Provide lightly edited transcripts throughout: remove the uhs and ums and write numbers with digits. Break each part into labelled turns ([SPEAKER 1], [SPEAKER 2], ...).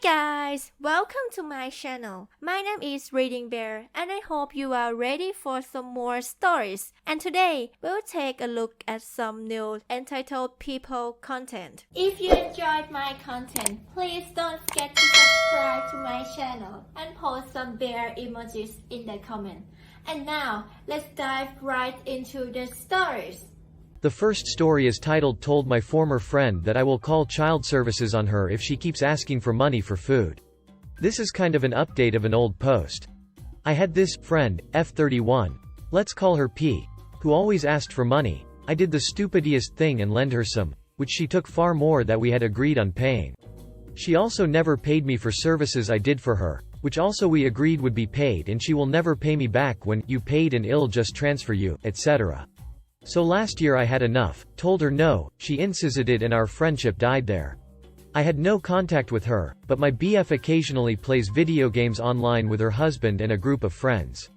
[SPEAKER 1] guys, welcome to my channel. My name is ReadingBear and I hope you are ready for some more stories. And today, we'll take a look at some new entitled people content. If you enjoyed my content, please don't forget to subscribe to my channel and post some bear emojis in the comment. And now, let's dive right into the stories.
[SPEAKER 2] The first story is titled "Told my former friend that I will call child services on her if she keeps asking for money for food." This is kind of an update of an old post. I had this friend, F31, let's call her P, who always asked for money. I did the stupidest thing and lend her some, which she took far more that we had agreed on paying. She also never paid me for services I did for her, which also we agreed would be paid, and she will never pay me back when you paid and I'll just transfer you, etc. So last year I had enough, told her no, she insisted, and our friendship died there. I had no contact with her, but my BF occasionally plays video games online with her husband and a group of friends.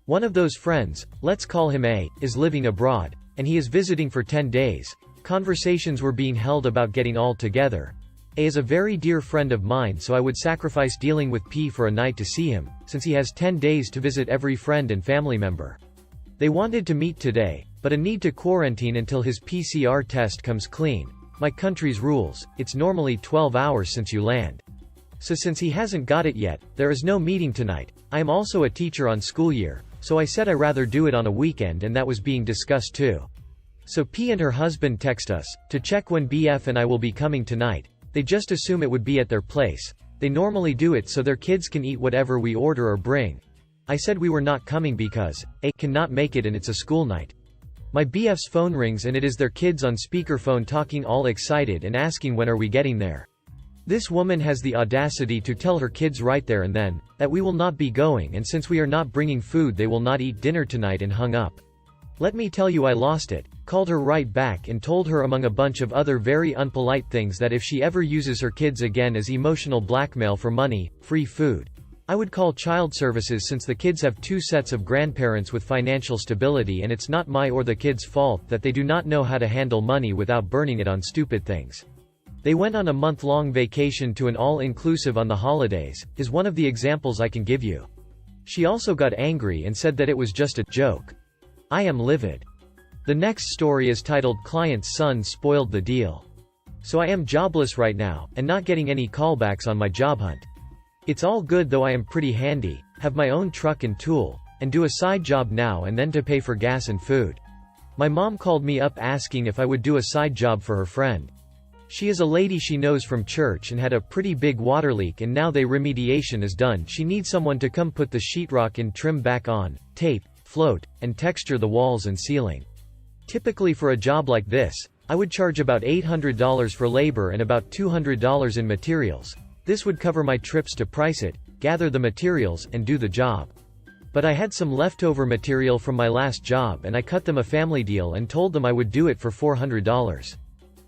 [SPEAKER 2] One of those friends, let's call him A, is living abroad, and he is visiting for 10 days. Conversations were being held about getting all together. A is a very dear friend of mine, so I would sacrifice dealing with P for a night to see him, since he has 10 days to visit every friend and family member. They wanted to meet today, but a need to quarantine until his PCR test comes clean. My country's rules, it's normally 12 hours since you land. So since he hasn't got it yet, there is no meeting tonight. I am also a teacher on school year, so I said I rather do it on a weekend, and that was being discussed too. So P and her husband text us, to check when BF and I will be coming tonight. They just assume it would be at their place. They normally do it so their kids can eat whatever we order or bring. I said we were not coming because A cannot make it and it's a school night. My BF's phone rings and it is their kids on speakerphone talking all excited and asking when are we getting there. This woman has the audacity to tell her kids right there and then, that we will not be going, and since we are not bringing food they will not eat dinner tonight, and hung up. Let me tell you, I lost it, called her right back and told her among a bunch of other very unpolite things that if she ever uses her kids again as emotional blackmail for money, free food, I would call child services, since the kids have 2 sets of grandparents with financial stability, and it's not my or the kids' fault that they do not know how to handle money without burning it on stupid things. They went on a month-long vacation to an all-inclusive on the holidays, is one of the examples I can give you. She also got angry and said that it was just a joke. I am livid. The next story is titled "Client's Son Spoiled the Deal." So I am jobless right now, and not getting any callbacks on my job hunt. It's all good though, I am pretty handy, have my own truck and tool, and do a side job now and then to pay for gas and food. My mom called me up asking if I would do a side job for her friend. She is a lady she knows from church and had a pretty big water leak, and now the remediation is done. She needs someone to come put the sheetrock and trim back on, tape, float, and texture the walls and ceiling. Typically for a job like this, I would charge about $800 for labor and about $200 in materials. This would cover my trips to price it, gather the materials, and do the job. But I had some leftover material from my last job and I cut them a family deal and told them I would do it for $400.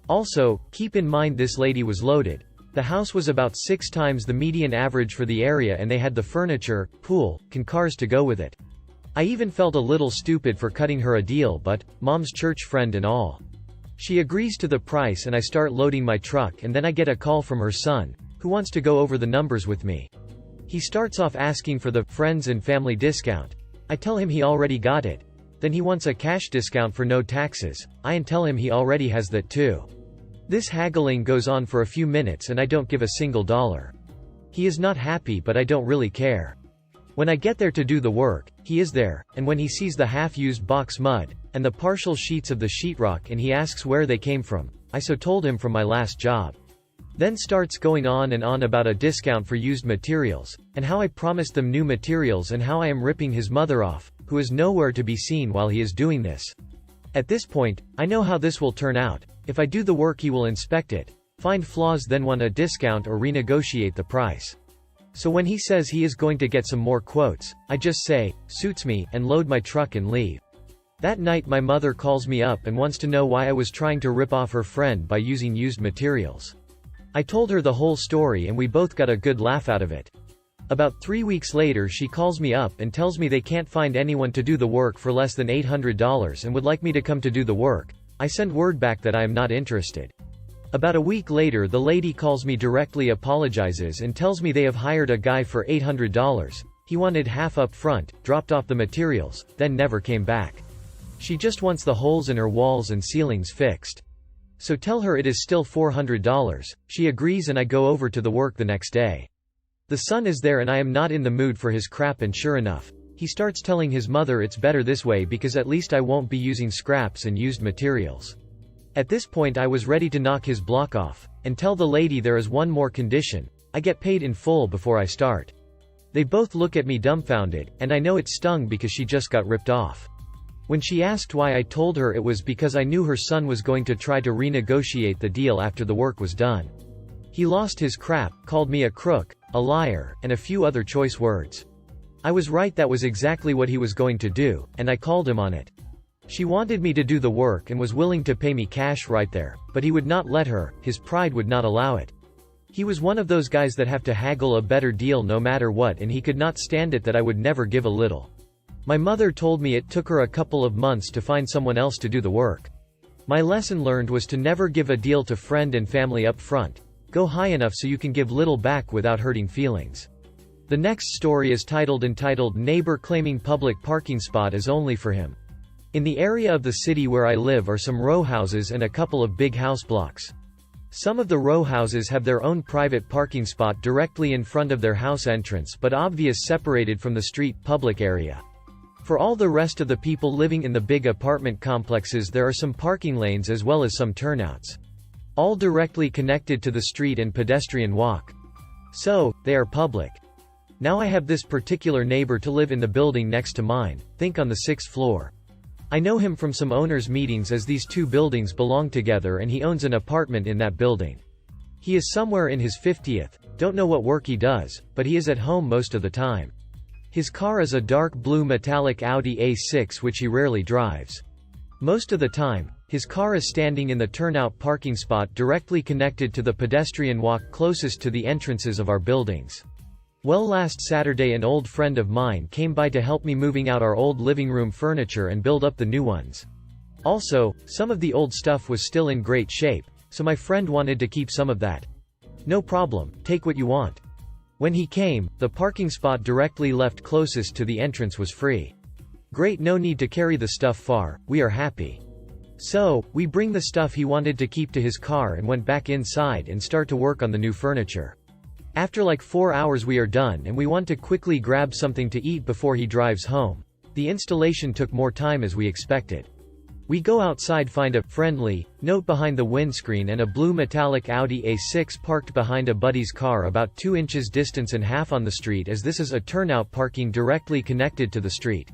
[SPEAKER 2] Also, keep in mind this lady was loaded. The house was about 6 times the median average for the area, and they had the furniture, pool, and cars to go with it. I even felt a little stupid for cutting her a deal, but, mom's church friend and all. She agrees to the price and I start loading my truck, and then I get a call from her son, who wants to go over the numbers with me. He starts off asking for the friends and family discount. I tell him he already got it. Then he wants a cash discount for no taxes. I tell him he already has that too. This haggling goes on for a few minutes and I don't give a single dollar. He is not happy, but I don't really care. When I get there to do the work, he is there, and when he sees the half-used box mud, and the partial sheets of the sheetrock, and he asks where they came from, I so told him from my last job. Then starts going on and on about a discount for used materials, and how I promised them new materials, and how I am ripping his mother off, who is nowhere to be seen while he is doing this. At this point, I know how this will turn out. If I do the work he will inspect it, find flaws, then want a discount or renegotiate the price. So when he says he is going to get some more quotes, I just say, suits me, and load my truck and leave. That night my mother calls me up and wants to know why I was trying to rip off her friend by using used materials. I told her the whole story and we both got a good laugh out of it. About 3 weeks later she calls me up and tells me they can't find anyone to do the work for less than $800 and would like me to come to do the work. I send word back that I am not interested. About a week later the lady calls me directly, apologizes and tells me they have hired a guy for $800. He wanted half up front, dropped off the materials, then never came back. She just wants the holes in her walls and ceilings fixed. So tell her it is still $400. She agrees and I go over to the work the next day. The son is there and I am not in the mood for his crap, and sure enough, he starts telling his mother it's better this way because at least I won't be using scraps and used materials. At this point I was ready to knock his block off, and tell the lady there is one more condition: I get paid in full before I start. They both look at me dumbfounded, and I know it stung because she just got ripped off. When she asked why, I told her it was because I knew her son was going to try to renegotiate the deal after the work was done. He lost his crap, called me a crook, a liar, and a few other choice words. I was right, that was exactly what he was going to do, and I called him on it. She wanted me to do the work and was willing to pay me cash right there, but he would not let her, his pride would not allow it. He was one of those guys that have to haggle a better deal no matter what, and he could not stand it that I would never give a little. My mother told me it took her a couple of months to find someone else to do the work. My lesson learned was to never give a deal to friend and family up front. Go high enough so you can give little back without hurting feelings. The next story is entitled Neighbor Claiming Public Parking Spot is Only for Him. In the area of the city where I live are some row houses and a couple of big house blocks. Some of the row houses have their own private parking spot directly in front of their house entrance, but obvious separated from the street public area. For all the rest of the people living in the big apartment complexes there are some parking lanes as well as some turnouts. All directly connected to the street and pedestrian walk. So, they are public. Now I have this particular neighbor to live in the building next to mine, think on the 6th floor. I know him from some owners' meetings as these two buildings belong together and he owns an apartment in that building. He is somewhere in his 50th, don't know what work he does, but he is at home most of the time. His car is a dark blue metallic Audi A6 which he rarely drives. Most of the time, his car is standing in the turnout parking spot directly connected to the pedestrian walk closest to the entrances of our buildings. Well, last Saturday an old friend of mine came by to help me moving out our old living room furniture and build up the new ones. Also, some of the old stuff was still in great shape, so my friend wanted to keep some of that. No problem, take what you want. When he came, the parking spot directly left closest to the entrance was free. Great, no need to carry the stuff far, we are happy. So, we bring the stuff he wanted to keep to his car and went back inside and start to work on the new furniture. After like 4 hours we are done and we want to quickly grab something to eat before he drives home. The installation took more time as we expected. We go outside, find a friendly note behind the windscreen and a blue metallic Audi A6 parked behind a buddy's car about 2 inches distance and half on the street, as this is a turnout parking directly connected to the street.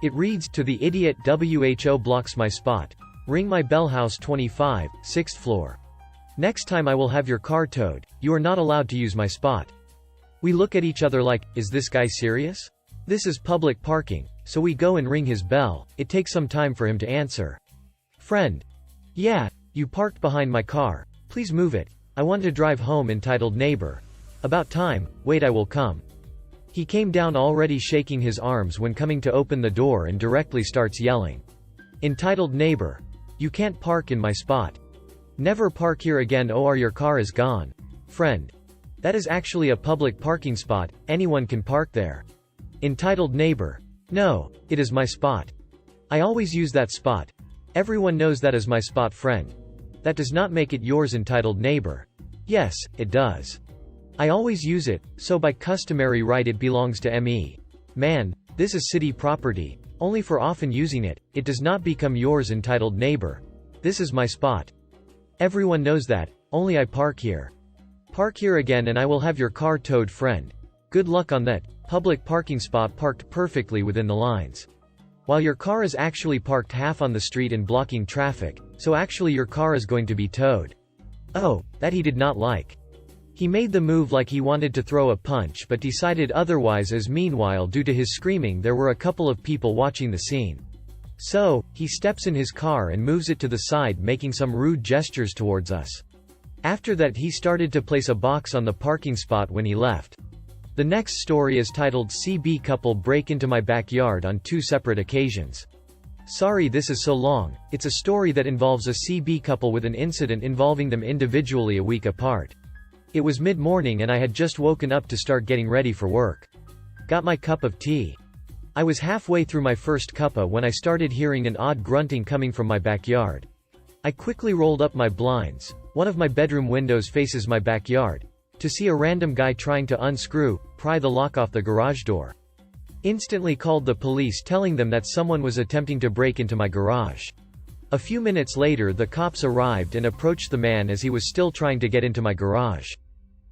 [SPEAKER 2] It reads, "To the idiot WHO blocks my spot. Ring my bell, house 25, 6th floor. Next time I will have your car towed, you are not allowed to use my spot." We look at each other like, is this guy serious? This is public parking, so we go and ring his bell. It takes some time for him to answer. Friend: yeah, you parked behind my car, please move it, I want to drive home. Neighbor: about time, wait, I will come. He came down already shaking his arms when coming to open the door and directly starts yelling. Neighbor: you can't park in my spot. Never park here again or your car is gone. Friend: that is actually a public parking spot, anyone can park there. Neighbor: no, it is my spot. I always use that spot. Everyone knows that is my spot. Friend: that does not make it yours. Neighbor: yes, it does. I always use it, so by customary right it belongs to me. Man, this is city property. Only for often using it, it does not become yours. Neighbor: this is my spot. Everyone knows that, only I park here. Park here again and I will have your car towed. Friend: good luck on that. Public parking spot parked perfectly within the lines. While your car is actually parked half on the street and blocking traffic, so actually your car is going to be towed. Oh, that he did not like. He made the move like he wanted to throw a punch but decided otherwise, as meanwhile due to his screaming there were a couple of people watching the scene. So, he steps in his car and moves it to the side, making some rude gestures towards us. After that he started to place a box on the parking spot when he left. The next story is titled CB Couple Break into My Backyard on 2 Separate Occasions. Sorry this is so long. It's a story that involves a CB couple with an incident involving them individually a week apart. It was mid-morning and I had just woken up to start getting ready for work. Got my cup of tea. I was halfway through my first cuppa when I started hearing an odd grunting coming from my backyard. I quickly rolled up my blinds. One of my bedroom windows faces my backyard, to see a random guy trying to pry the lock off the garage door. Instantly called the police telling them that someone was attempting to break into my garage. A few minutes later the cops arrived and approached the man as he was still trying to get into my garage.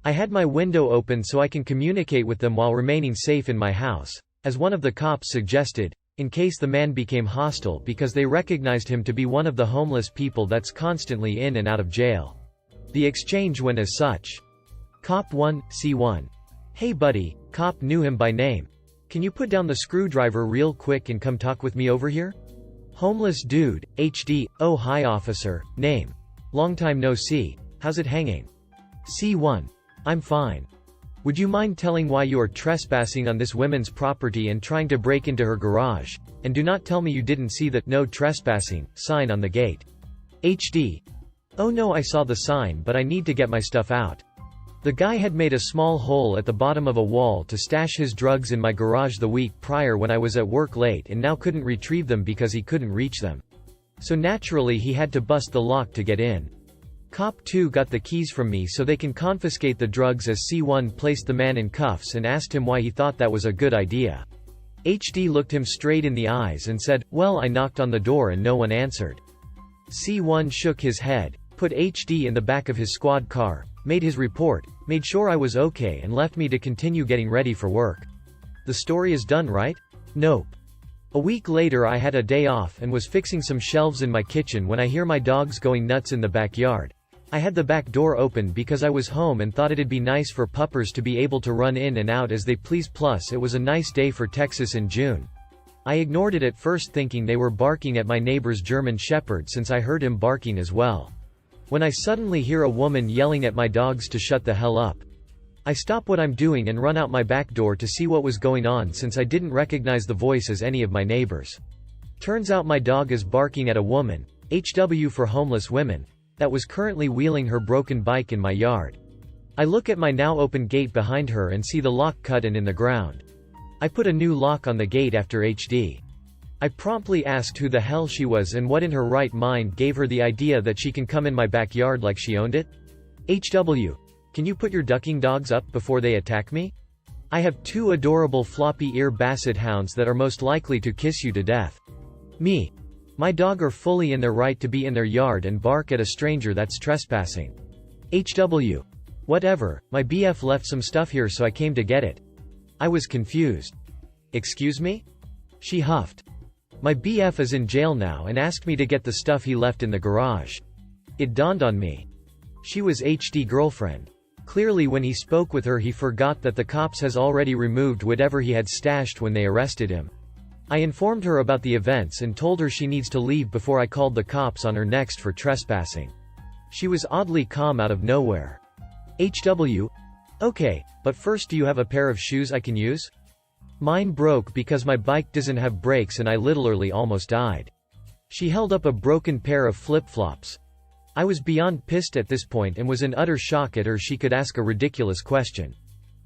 [SPEAKER 2] I had my window open so I can communicate with them while remaining safe in my house, as one of the cops suggested, in case the man became hostile because they recognized him to be one of the homeless people that's constantly in and out of jail. The exchange went as such. Cop 1, C1. Hey buddy, cop knew him by name. Can you put down the screwdriver real quick and come talk with me over here? Homeless dude, HD, oh hi officer, name. Long time no see, how's it hanging? C1. I'm fine. Would you mind telling why you are trespassing on this woman's property and trying to break into her garage, and do not tell me you didn't see the "No Trespassing" sign on the gate. HD. Oh no, I saw the sign but I need to get my stuff out. The guy had made a small hole at the bottom of a wall to stash his drugs in my garage the week prior when I was at work late and now couldn't retrieve them because he couldn't reach them. So naturally he had to bust the lock to get in. Cop 2 got the keys from me so they can confiscate the drugs as C1 placed the man in cuffs and asked him why he thought that was a good idea. HD looked him straight in the eyes and said, well I knocked on the door and no one answered. C1 shook his head, put HD in the back of his squad car, made his report, made sure I was okay and left me to continue getting ready for work. The story is done, right? Nope. A week later I had a day off and was fixing some shelves in my kitchen when I hear my dogs going nuts in the backyard. I had the back door open because I was home and thought it'd be nice for puppers to be able to run in and out as they please, plus it was a nice day for Texas in June. I ignored it at first thinking they were barking at my neighbor's German Shepherd since I heard him barking as well. When I suddenly hear a woman yelling at my dogs to shut the hell up. I stop what I'm doing and run out my back door to see what was going on since I didn't recognize the voice as any of my neighbors. Turns out my dog is barking at a woman, HW for homeless women, that was currently wheeling her broken bike in my yard. I look at my now open gate behind her and see the lock cut in the ground. I put a new lock on the gate after HD. I promptly asked who the hell she was and what in her right mind gave her the idea that she can come in my backyard like she owned it. HW, can you put your ducking dogs up before they attack me? I have 2 adorable floppy ear basset hounds that are most likely to kiss you to death. Me. My dog are fully in their right to be in their yard and bark at a stranger that's trespassing. HW. Whatever, my BF left some stuff here so I came to get it. I was confused. Excuse me? She huffed. My BF is in jail now and asked me to get the stuff he left in the garage. It dawned on me. She was HD girlfriend. Clearly when he spoke with her he forgot that the cops has already removed whatever he had stashed when they arrested him. I informed her about the events and told her she needs to leave before I called the cops on her next for trespassing. She was oddly calm out of nowhere. HW. Okay, but first do you have a pair of shoes I can use? Mine broke because my bike doesn't have brakes and I literally almost died. She held up a broken pair of flip-flops. I was beyond pissed at this point and was in utter shock at her she could ask a ridiculous question.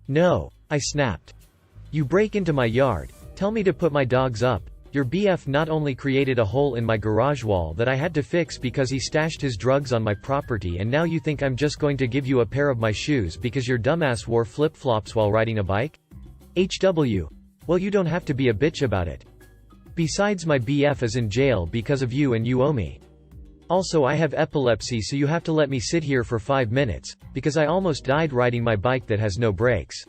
[SPEAKER 2] No, I snapped. You break into my yard, tell me to put my dogs up. Your BF not only created a hole in my garage wall that I had to fix because he stashed his drugs on my property, and now you think I'm just going to give you a pair of my shoes because your dumbass wore flip-flops while riding a bike? HW. Well, you don't have to be a bitch about it. Besides, my BF is in jail because of you and you owe me. Also, I have epilepsy, so you have to let me sit here for 5 minutes, because I almost died riding my bike that has no brakes.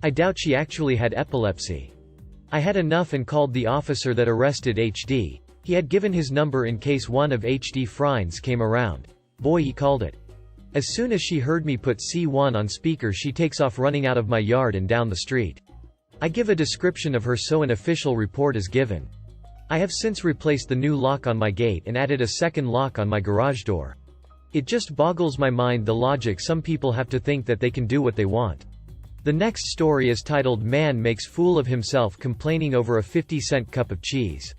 [SPEAKER 2] I doubt she actually had epilepsy. I had enough and called the officer that arrested HD. He had given his number in case one of HD friends came around. Boy, he called it. As soon as she heard me put C1 on speaker, she takes off running out of my yard and down the street. I give a description of her so an official report is given. I have since replaced the new lock on my gate and added a second lock on my garage door. It just boggles my mind the logic some people have to think that they can do what they want. The next story is titled "Man Makes Fool of Himself Complaining Over a 50-cent Cup of Cheese."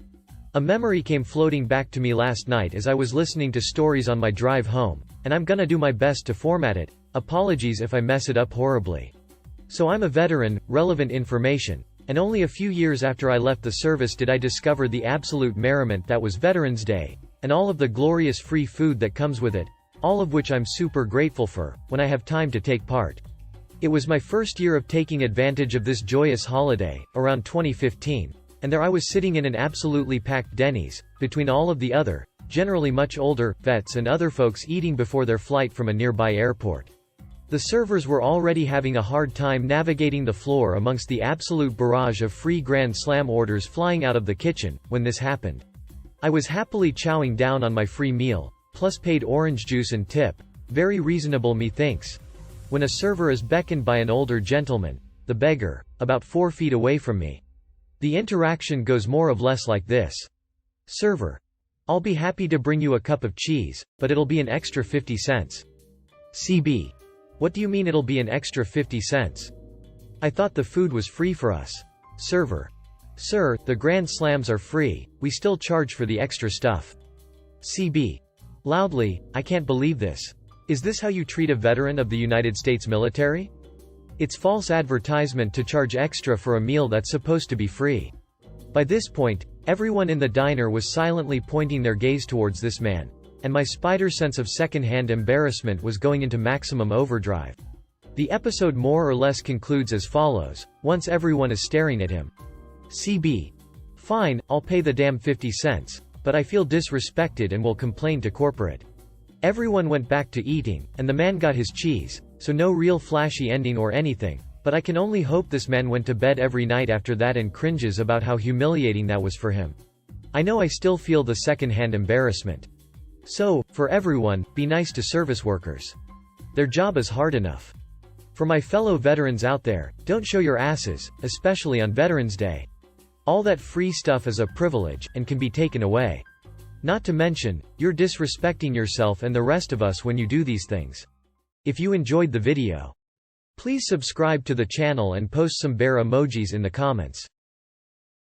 [SPEAKER 2] A memory came floating back to me last night as I was listening to stories on my drive home, and I'm gonna do my best to format it. Apologies if I mess it up horribly. So I'm a veteran, relevant information, and only a few years after I left the service did I discover the absolute merriment that was Veterans Day, and all of the glorious free food that comes with it, all of which I'm super grateful for, when I have time to take part. It was my first year of taking advantage of this joyous holiday, around 2015. And there I was sitting in an absolutely packed Denny's, between all of the other, generally much older, vets and other folks eating before their flight from a nearby airport. The servers were already having a hard time navigating the floor amongst the absolute barrage of free Grand Slam orders flying out of the kitchen, when this happened. I was happily chowing down on my free meal, plus paid orange juice and tip, very reasonable methinks, when a server is beckoned by an older gentleman, the beggar, about 4 feet away from me. The interaction goes more or less like this. Server. I'll be happy to bring you a cup of cheese, but it'll be an extra 50 cents. CB. What do you mean it'll be an extra 50 cents? I thought the food was free for us. Server. Sir, the Grand Slams are free, we still charge for the extra stuff. CB. Loudly, I can't believe this. Is this how you treat a veteran of the United States military? It's false advertisement to charge extra for a meal that's supposed to be free. By this point, everyone in the diner was silently pointing their gaze towards this man, and my spider sense of second-hand embarrassment was going into maximum overdrive. The episode more or less concludes as follows, once everyone is staring at him. CB. Fine, I'll pay the damn 50 cents, but I feel disrespected and will complain to corporate. Everyone went back to eating, and the man got his cheese, so no real flashy ending or anything, but I can only hope this man went to bed every night after that and cringes about how humiliating that was for him. I know I still feel the second-hand embarrassment. So, for everyone, be nice to service workers. Their job is hard enough. For my fellow veterans out there, don't show your asses, especially on Veterans Day. All that free stuff is a privilege, and can be taken away. Not to mention, you're disrespecting yourself and the rest of us when you do these things. If you enjoyed the video, please subscribe to the channel and post some bear emojis in the comments.